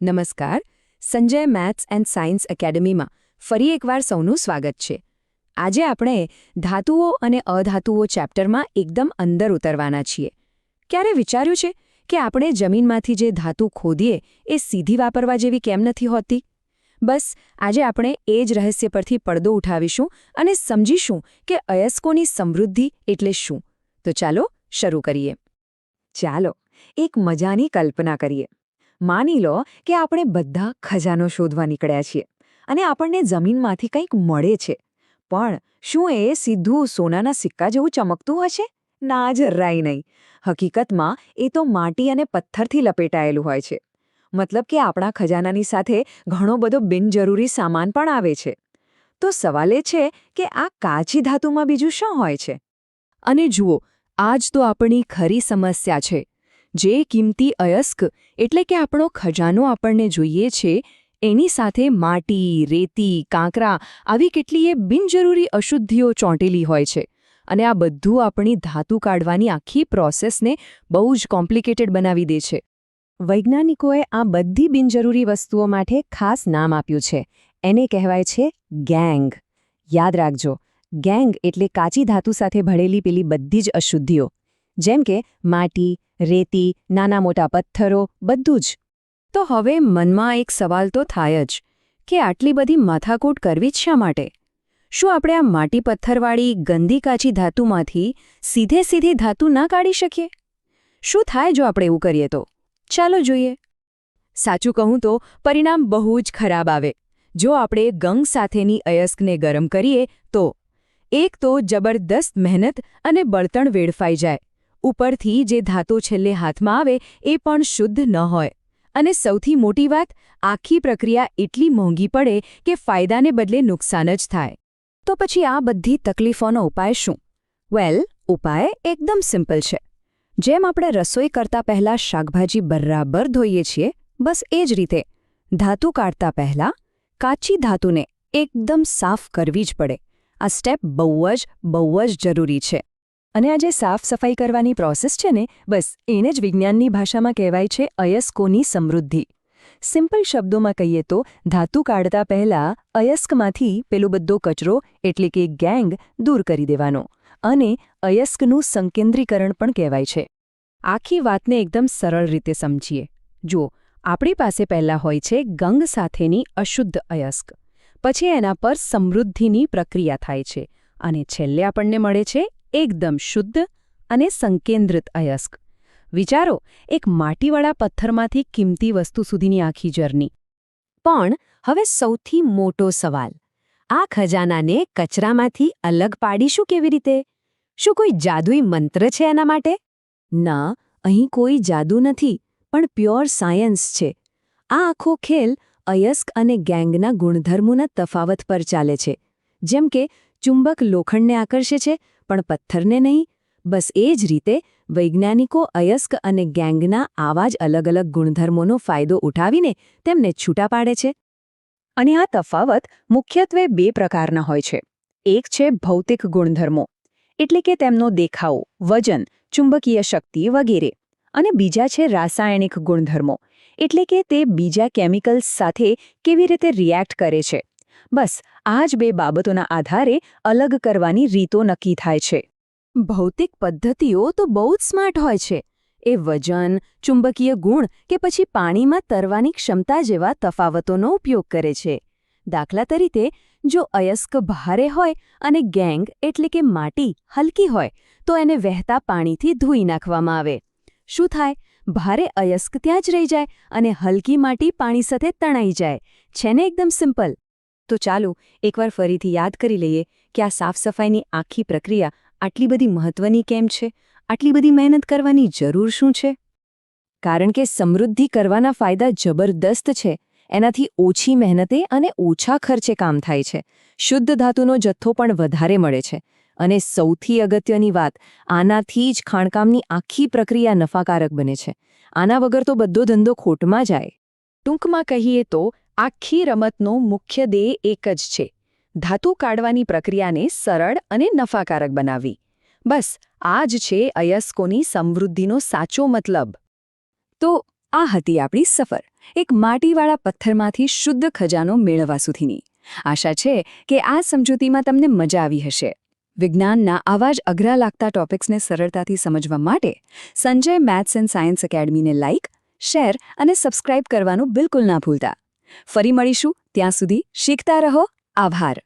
નમસ્કાર. Sanjay maths and science એકેડમીમાં ફરી એકવાર સૌનું સ્વાગત છે. આજે આપણે ધાતુઓ અને અધાતુઓ ચેપ્ટરમાં એકદમ અંદર ઉતરવાના છીએ. ક્યારે વિચાર્યું છે કે આપણે જમીનમાંથી જે ધાતુ ખોદીએ એ સીધી વાપરવા જેવી કેમ નથી હોતી? બસ આજે આપણે એ જ રહસ્ય પરથી પડદો ઉઠાવીશું અને સમજીશું કે અયસ્કોની સમૃદ્ધિ એટલે શું. તો ચાલો શરૂ કરીએ. ચાલો એક મજાની કલ્પના કરીએ. માની લો કે આપણે બધા ખજાનો શોધવા નીકળ્યા છીએ અને આપણને જમીનમાંથી કંઈક મળે છે. પણ શું એ સીધું સોનાના સિક્કા જેવું ચમકતું હશે? ના, જરાય નહીં. હકીકતમાં એ તો માટી અને પથ્થરથી લપેટાયેલું હોય છે. મતલબ કે આપણા ખજાનાની સાથે ઘણો બધો બિનજરૂરી સામાન પણ આવે છે. તો સવાલ એ છે કે આ કાચી ધાતુમાં બીજું શું હોય છે? અને જુઓ, આ જ તો આપણી ખરી સમસ્યા છે. જે કિંમતી અયસ્ક એટલે કે આપણો ખજાનો આપણને જોઈએ છે, એની સાથે માટી, રેતી, કાંકરા આવી કેટલીય બિનજરૂરી અશુદ્ધિઓ ચોંટેલી હોય છે. અને આ બધું આપણી ધાતુ કાઢવાની આખી પ્રોસેસને બહુ જ કોમ્પ્લિકેટેડ બનાવી દે છે. વૈજ્ઞાનિકોએ આ બધી બિનજરૂરી વસ્તુઓ માટે ખાસ નામ આપ્યું છે. એને કહેવાય છે ગેંગ. યાદ રાખજો, ગેંગ એટલે કાચી ધાતુ સાથે ભળેલી પેલી બધી જ અશુદ્ધિઓ. જેમ કે માટી, રેતી, નાના મોટા પથ્થરો, બધું જ. તો હવે મનમાં એક સવાલ તો થાય જ કે આટલી બધી માથાકૂટ કરવી જ શા માટે? શું આપણે આ માટી પથ્થરવાળી ગંદી કાચી ધાતુમાંથી સીધે ધાતુ ના કાઢી શકીએ? શું થાય જો આપણે એવું કરીએ તો? ચાલો જોઈએ. સાચું કહું તો પરિણામ બહુ જ ખરાબ આવે. જો આપણે ગંગ સાથેની અયસ્કને ગરમ કરીએ તો એક તો જબરદસ્ત મહેનત અને બળતણ વેડફાઈ જાય. ઉપરથી જે ધાતુ છેલ્લે હાથમાં આવે એ પણ શુદ્ધ ન હોય. અને સૌથી મોટી વાત, આખી પ્રક્રિયા એટલી મોંઘી પડે કે ફાયદાને બદલે નુકસાન જ થાય. તો પછી આ બધી તકલીફોનો ઉપાય શું? વેલ, ઉપાય એકદમ સિમ્પલ છે. જેમ આપણે રસોઈ કરતા પહેલાં શાકભાજી બરાબર ધોઈએ છીએ, બસ એ જ રીતે ધાતુ કાઢતા પહેલાં કાચી ધાતુને એકદમ સાફ કરવી જ પડે. આ સ્ટેપ બહુ જ જરૂરી છે. અને આ જે સાફ સફાઈ કરવાની પ્રોસેસ છે ને, બસ એને જ વિજ્ઞાનની ભાષામાં કહેવાય છે અયસ્કોની સમૃદ્ધિ. સિમ્પલ શબ્દોમાં કહીએ તો ધાતુ કાઢતા પહેલાં અયસ્કમાંથી પેલો બધો કચરો એટલે કે ગેંગ દૂર કરી દેવાનો. અને અયસ્કનું સંકેન્દ્રીકરણ પણ કહેવાય છે. આખી વાતને એકદમ સરળ રીતે સમજીએ. જુઓ, આપણી પાસે પહેલાં હોય છે ગંગ સાથેની અશુદ્ધ અયસ્ક. પછી એના પર સમૃદ્ધિની પ્રક્રિયા થાય છે. અને છેલ્લે આપણને મળે છે એકદમ શુદ્ધ અને સંકેન્દ્રિત અયસ્ક. વિચારો, એક માટીવાળા પથ્થરમાંથી કિંમતી વસ્તુ સુધીની આખી જર્ની. પણ હવે સૌથી મોટો સવાલ, આ ખજાનાને કચરામાંથી અલગ પાડીશું કેવી રીતે? શું કોઈ જાદુઈ મંત્ર છે એના માટે? ના, અહીં કોઈ જાદુ નથી, પણ પ્યોર સાયન્સ છે. આ આખો ખેલ અયસ્ક અને ગેંગના ગુણધર્મોના તફાવત પર ચાલે છે. જેમ કે ચુંબક લોખંડને આકર્ષે છે, પણ પથ્થરને નહીં. બસ એ જ રીતે વૈજ્ઞાનિકો અયસ્ક અને ગેંગના આવા જ અલગ ગુણધર્મોનો ફાયદો ઉઠાવીને તેમને છૂટા પાડે છે. અને આ તફાવત મુખ્યત્વે બે પ્રકારના હોય છે. એક છે ભૌતિક ગુણધર્મો, એટલે કે તેમનો દેખાવ, વજન, ચુંબકીય શક્તિ વગેરે. અને બીજા છે રાસાયણિક ગુણધર્મો, એટલે કે તે બીજા કેમિકલ્સ સાથે કેવી રીતે રિએક્ટ કરે છે. બસ આ જ બે બાબતોના આધારે અલગ કરવાની રીતો નક્કી થાય છે. ભૌતિક પદ્ધતિઓ તો બહુ જ સ્માર્ટ હોય છે. એ વજન, ચુંબકીય ગુણ કે પછી પાણીમાં તરવાની ક્ષમતા જેવા તફાવતોનો ઉપયોગ કરે છે. દાખલા તરીકે, જો અયસ્ક ભારે હોય અને ગેંગ એટલે કે માટી હલકી હોય, તો એને વહેતા પાણીથી ધોઈ નાખવામાં આવે. શું થાય? ભારે અયસ્ક ત્યાં જ રહી જાય અને હલકી માટી પાણી સાથે તણાઈ જાય. છે ને એકદમ સિમ્પલ? તો ચાલો એકવાર ફરીથી યાદ કરી લઈએ કે આ સાફ સફાઈની આખી પ્રક્રિયા આટલી બધી મહત્વની કેમ છે? આટલી બધી મહેનત કરવાની જરૂર શું છે? કારણ કે સમૃદ્ધિ કરવાના ફાયદા જબરદસ્ત છે. એનાથી ઓછી મહેનતે અને ઓછા ખર્ચે કામ થાય છે. શુદ્ધ ધાતુનો જથ્થો પણ વધારે મળે છે. અને સૌથી અગત્યની વાત, આનાથી જ ખાણકામની આખી પ્રક્રિયા નફાકારક બને છે. આના વગર તો બધો ધંધો ખોટમાં જાય. ટૂંકમાં કહીએ તો આખી રમતનો મુખ્ય ધ્યેય એક જ છે: ધાતુ કાઢવાની પ્રક્રિયાને સરળ અને નફાકારક બનાવવી. બસ આ જ છે અયસ્કોની સમૃદ્ધિનો સાચો મતલબ. તો આ હતી આપણી સફર, એક માટીવાળા પથ્થરમાંથી શુદ્ધ ખજાનો મેળવવા સુધીની. આશા છે કે આ સમજૂતીમાં તમને મજા આવી હશે. વિજ્ઞાનના આવા જ અઘરા લાગતા ટોપિક્સને સરળતાથી સમજવા માટે સંજય મેથ્સ એન્ડ સાયન્સ એકેડમીને લાઇક, શેર અને સબસ્ક્રાઇબ કરવાનું બિલકુલ ના ભૂલતા. ફરી મળીશું, ત્યાં સુધી શીખતા રહો. આભાર.